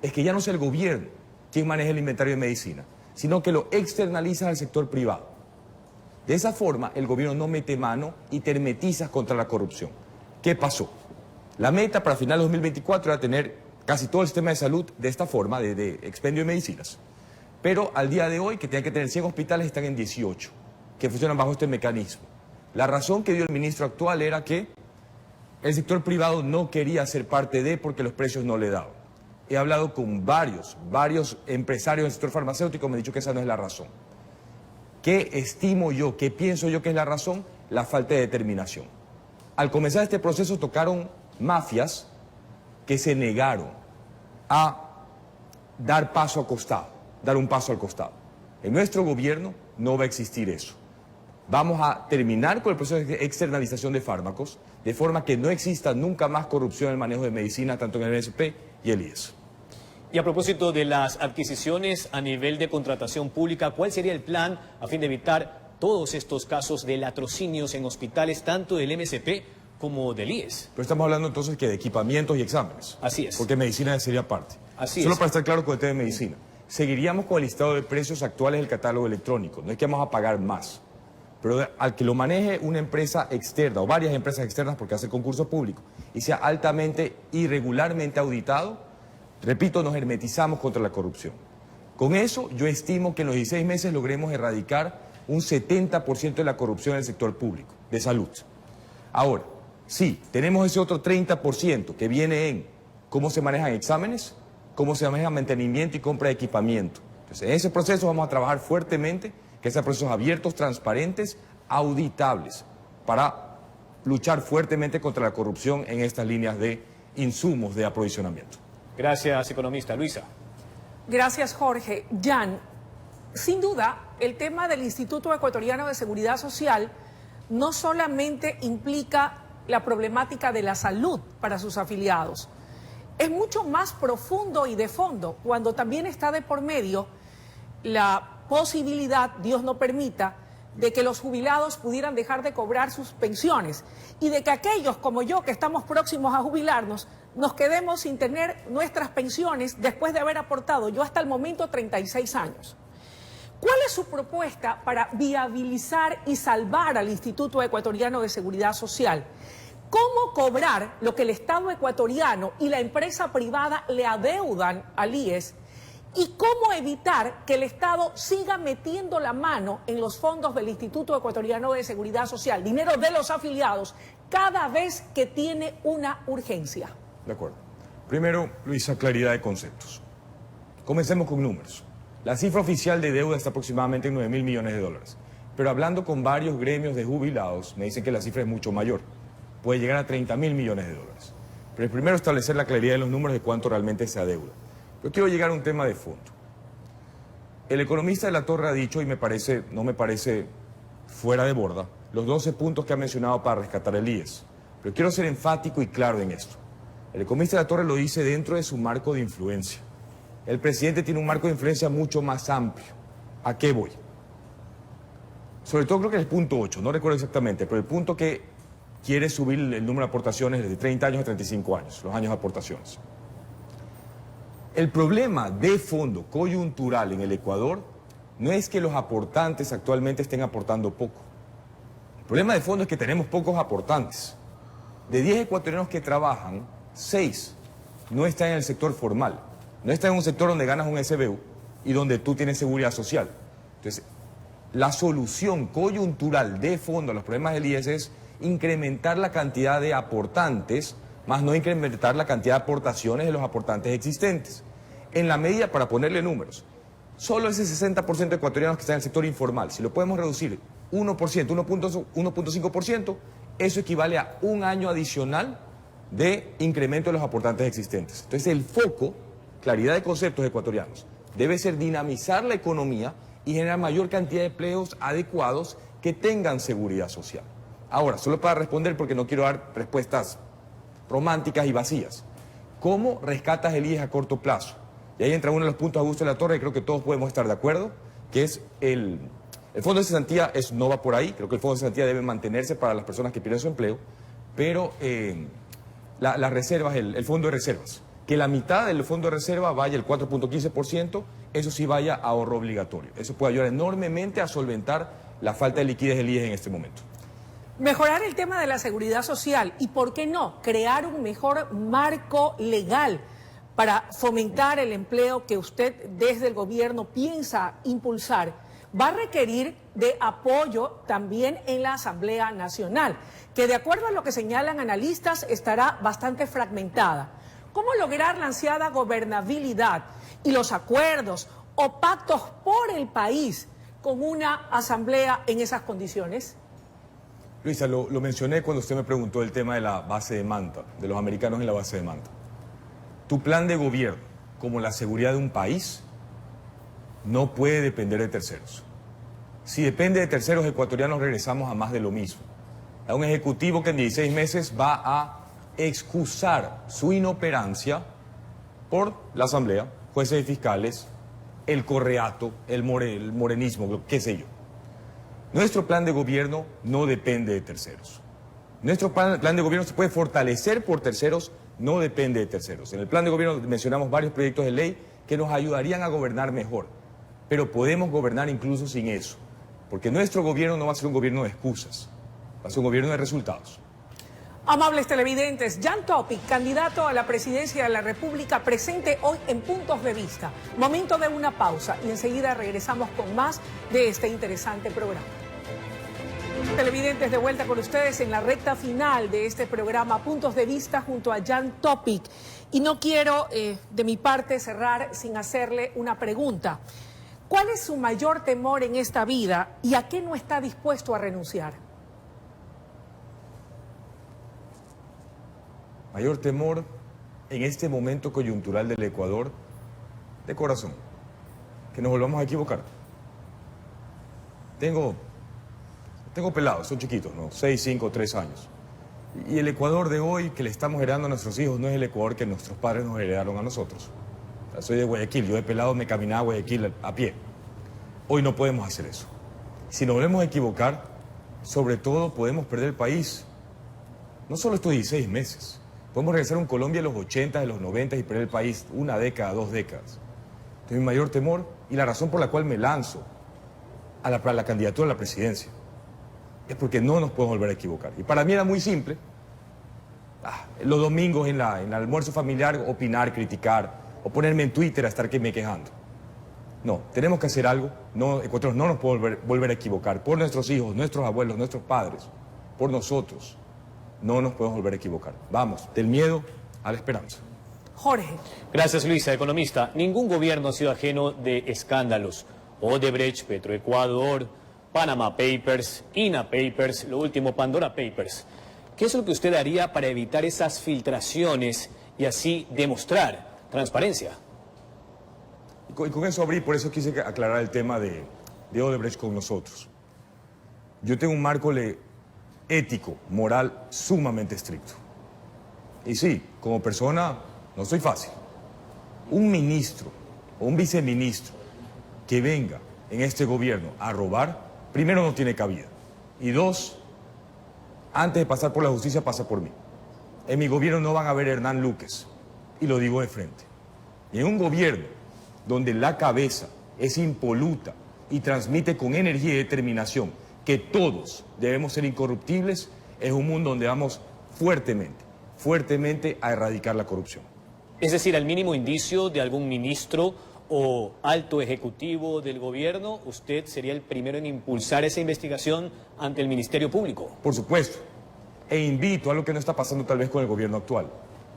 es que ya no es el gobierno quien maneja el inventario de medicina, sino que lo externaliza al sector privado. De esa forma, el gobierno no mete mano y te hermetizas contra la corrupción. ¿Qué pasó? La meta para final de 2024 era tener casi todo el sistema de salud de esta forma, de expendio de medicinas. Pero al día de hoy, que tienen que tener 100 hospitales, están en 18, que funcionan bajo este mecanismo. La razón que dio el ministro actual era que el sector privado no quería ser parte de porque los precios no le daban. He hablado con varios empresarios del sector farmacéutico, me han dicho que esa no es la razón. ¿Qué estimo yo, qué pienso yo que es la razón? La falta de determinación. Al comenzar este proceso tocaron mafias que se negaron a dar un paso al costado. En nuestro gobierno no va a existir eso. Vamos a terminar con el proceso de externalización de fármacos, de forma que no exista nunca más corrupción en el manejo de medicina, tanto en el MSP y el IES. Y a propósito de las adquisiciones a nivel de contratación pública, ¿cuál sería el plan a fin de evitar todos estos casos de latrocinios en hospitales, tanto del MSP como del IES? Pero estamos hablando entonces que de equipamientos y exámenes. Así es. Porque medicina sería parte. Así Solo es. para estar claro con el tema de medicina. Seguiríamos con el listado de precios actuales del catálogo electrónico. No es que vamos a pagar más. Pero al que lo maneje una empresa externa o varias empresas externas porque hace concurso público y sea altamente y regularmente auditado, repito, nos hermetizamos contra la corrupción. Con eso yo estimo que en los 16 meses logremos erradicar un 70% de la corrupción en el sector público de salud. Ahora, sí, tenemos ese otro 30% que viene en cómo se manejan exámenes, cómo se maneja mantenimiento y compra de equipamiento. Entonces, en ese proceso vamos a trabajar fuertemente, que sean procesos abiertos, transparentes, auditables, para luchar fuertemente contra la corrupción en estas líneas de insumos de aprovisionamiento. Gracias, economista. Luisa. Gracias, Jorge. Jan, sin duda, el tema del Instituto Ecuatoriano de Seguridad Social no solamente implica la problemática de la salud para sus afiliados, es mucho más profundo y de fondo cuando también está de por medio la posibilidad, Dios no permita, de que los jubilados pudieran dejar de cobrar sus pensiones y de que aquellos como yo que estamos próximos a jubilarnos nos quedemos sin tener nuestras pensiones después de haber aportado yo hasta el momento 36 años. ¿Cuál es su propuesta para viabilizar y salvar al Instituto Ecuatoriano de Seguridad Social? ¿Cómo cobrar lo que el Estado ecuatoriano y la empresa privada le adeudan al IES? ¿Y cómo evitar que el Estado siga metiendo la mano en los fondos del Instituto Ecuatoriano de Seguridad Social, dinero de los afiliados, cada vez que tiene una urgencia? De acuerdo. Primero, Luisa, claridad de conceptos. Comencemos con números. La cifra oficial de deuda está aproximadamente en 9.000 millones de dólares. Pero hablando con varios gremios de jubilados, me dicen que la cifra es mucho mayor. Puede llegar a 30.000 millones de dólares. Pero primero establecer la claridad de los números de cuánto realmente se adeuda. Yo quiero llegar a un tema de fondo. El economista de la Torre ha dicho, y no me parece fuera de borda, los 12 puntos que ha mencionado para rescatar el IES. Pero quiero ser enfático y claro en esto. El economista de la Torre lo dice dentro de su marco de influencia. El presidente tiene un marco de influencia mucho más amplio. ¿A qué voy? Sobre todo creo que es el punto 8, no recuerdo exactamente, pero el punto que quiere subir el número de aportaciones desde 30 años a 35 años, los años de aportaciones. El problema de fondo coyuntural en el Ecuador no es que los aportantes actualmente estén aportando poco. El problema de fondo es que tenemos pocos aportantes. De 10 ecuatorianos que trabajan, 6 no están en el sector formal. No están en un sector donde ganas un SBU y donde tú tienes seguridad social. Entonces, la solución coyuntural de fondo a los problemas del IES es incrementar la cantidad de aportantes, más no incrementar la cantidad de aportaciones de los aportantes existentes. En la medida, para ponerle números, solo ese 60% de ecuatorianos que están en el sector informal, si lo podemos reducir 1%, 1.5%, eso equivale a un año adicional de incremento de los aportantes existentes. Entonces el foco, claridad de conceptos ecuatorianos, debe ser dinamizar la economía y generar mayor cantidad de empleos adecuados que tengan seguridad social. Ahora, solo para responder, porque no quiero dar respuestas románticas y vacías. ¿Cómo rescatas el IES a corto plazo? Y ahí entra uno de los puntos de Augusto de la Torre, y creo que todos podemos estar de acuerdo, que es el fondo de cesantía no va por ahí. Creo que el fondo de cesantía debe mantenerse para las personas que pierden su empleo, pero las reservas, el fondo de reservas, que la mitad del fondo de reserva vaya, el 4.15%, eso sí vaya a ahorro obligatorio. Eso puede ayudar enormemente a solventar la falta de liquidez del IES en este momento. Mejorar el tema de la seguridad social y, ¿por qué no?, crear un mejor marco legal para fomentar el empleo que usted desde el gobierno piensa impulsar, va a requerir de apoyo también en la Asamblea Nacional, que de acuerdo a lo que señalan analistas estará bastante fragmentada. ¿Cómo lograr la ansiada gobernabilidad y los acuerdos o pactos por el país con una asamblea en esas condiciones? Luisa, lo mencioné cuando usted me preguntó el tema de la base de Manta, de los americanos en la base de Manta. Tu plan de gobierno, como la seguridad de un país, no puede depender de terceros. Si depende de terceros ecuatorianos, regresamos a más de lo mismo. A un ejecutivo que en 16 meses va a excusar su inoperancia por la asamblea, jueces y fiscales, el correato, el morenismo, qué sé yo. Nuestro plan de gobierno no depende de terceros. Nuestro plan de gobierno se puede fortalecer por terceros, no depende de terceros. En el plan de gobierno mencionamos varios proyectos de ley que nos ayudarían a gobernar mejor, pero podemos gobernar incluso sin eso, porque nuestro gobierno no va a ser un gobierno de excusas, va a ser un gobierno de resultados. Amables televidentes, Jan Topic, candidato a la presidencia de la República, presente hoy en Puntos de Vista. Momento de una pausa y enseguida regresamos con más de este interesante programa. Televidentes, de vuelta con ustedes en la recta final de este programa Puntos de Vista junto a Jan Topic. Y no quiero, de mi parte, cerrar sin hacerle una pregunta. ¿Cuál es su mayor temor en esta vida y a qué no está dispuesto a renunciar? Mayor temor en este momento coyuntural del Ecuador, de corazón, que nos volvamos a equivocar. Tengo pelados, son chiquitos, ¿no? 6, 5, 3 años. Y el Ecuador de hoy que le estamos heredando a nuestros hijos no es el Ecuador que nuestros padres nos heredaron a nosotros. O sea, soy de Guayaquil, yo de pelado me caminaba a Guayaquil a pie. Hoy no podemos hacer eso. Si nos volvemos a equivocar, sobre todo podemos perder el país. No solo estos 16 meses. Podemos regresar a un Colombia de los 80, de los 90 y perder el país una década, 2 décadas. Entonces mi mayor temor y la razón por la cual me lanzo a la candidatura a la presidencia es porque no nos podemos volver a equivocar. Y para mí era muy simple. Los domingos en el almuerzo familiar opinar, criticar o ponerme en Twitter a estar me quejando. No, tenemos que hacer algo. No, ecuatorianos no nos podemos volver a equivocar. Por nuestros hijos, nuestros abuelos, nuestros padres, por nosotros. No nos podemos volver a equivocar. Vamos, del miedo a la esperanza. Jorge. Gracias, Luisa. Economista, ningún gobierno ha sido ajeno de escándalos. Odebrecht, Petroecuador, Panama Papers, INA Papers, lo último, Pandora Papers. ¿Qué es lo que usted haría para evitar esas filtraciones y así demostrar transparencia? Y con eso abrí, por eso quise aclarar el tema de Odebrecht con nosotros. Yo tengo un marco ético, moral, sumamente estricto. Y sí, como persona, no soy fácil. Un ministro o un viceministro que venga en este gobierno a robar, primero no tiene cabida. Y dos, antes de pasar por la justicia, pasa por mí. En mi gobierno no van a ver Hernán Lúquez, y lo digo de frente. Y en un gobierno donde la cabeza es impoluta y transmite con energía y determinación que todos debemos ser incorruptibles, es un mundo donde vamos fuertemente a erradicar la corrupción. Es decir, al mínimo indicio de algún ministro o alto ejecutivo del gobierno, usted sería el primero en impulsar esa investigación ante el Ministerio Público. Por supuesto. E invito a lo que no está pasando tal vez con el gobierno actual.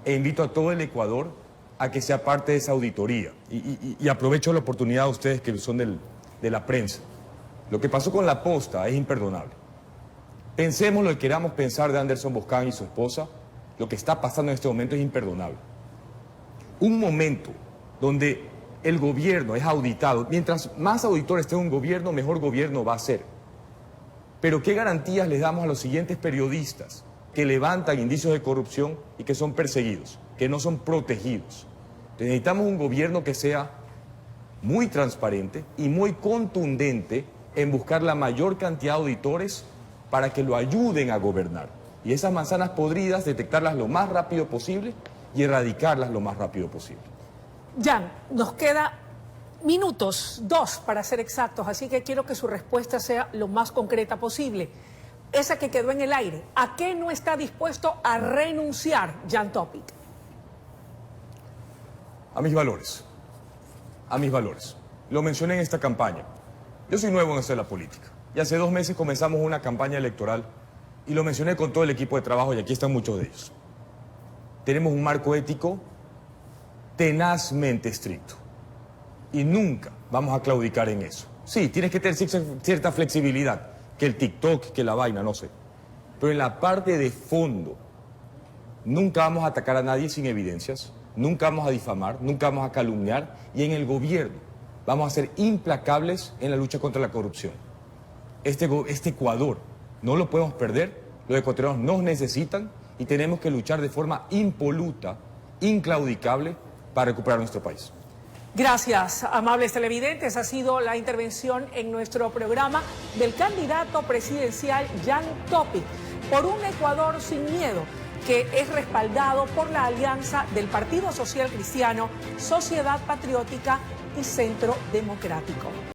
E invito a todo el Ecuador a que sea parte de esa auditoría. Y aprovecho la oportunidad a ustedes que son de la prensa. Lo que pasó con la posta es imperdonable. Pensemos lo que queramos pensar de Anderson Boscan y su esposa, lo que está pasando en este momento es imperdonable. Un momento donde el gobierno es auditado, mientras más auditores tenga un gobierno, mejor gobierno va a ser. Pero ¿qué garantías les damos a los siguientes periodistas que levantan indicios de corrupción y que son perseguidos, que no son protegidos? Entonces, necesitamos un gobierno que sea muy transparente y muy contundente en buscar la mayor cantidad de auditores para que lo ayuden a gobernar. Y esas manzanas podridas, detectarlas lo más rápido posible y erradicarlas lo más rápido posible. Jan, nos queda minutos, 2 para ser exactos, así que quiero que su respuesta sea lo más concreta posible. Esa que quedó en el aire, ¿a qué no está dispuesto a renunciar Jan Topic? A mis valores. A mis valores. Lo mencioné en esta campaña. Yo soy nuevo en esto de la política. Y hace 2 meses comenzamos una campaña electoral y lo mencioné con todo el equipo de trabajo y aquí están muchos de ellos. Tenemos un marco ético tenazmente estricto y nunca vamos a claudicar en eso. Sí, tienes que tener cierta flexibilidad, que el TikTok, que la vaina, no sé. Pero en la parte de fondo, nunca vamos a atacar a nadie sin evidencias, nunca vamos a difamar, nunca vamos a calumniar y en el gobierno vamos a ser implacables en la lucha contra la corrupción. Este Ecuador no lo podemos perder, los ecuatorianos nos necesitan y tenemos que luchar de forma impoluta, inclaudicable, para recuperar nuestro país. Gracias, amables televidentes. Ha sido la intervención en nuestro programa del candidato presidencial Jan Topic por un Ecuador sin miedo, que es respaldado por la alianza del Partido Social Cristiano, Sociedad Patriótica y Centro Democrático.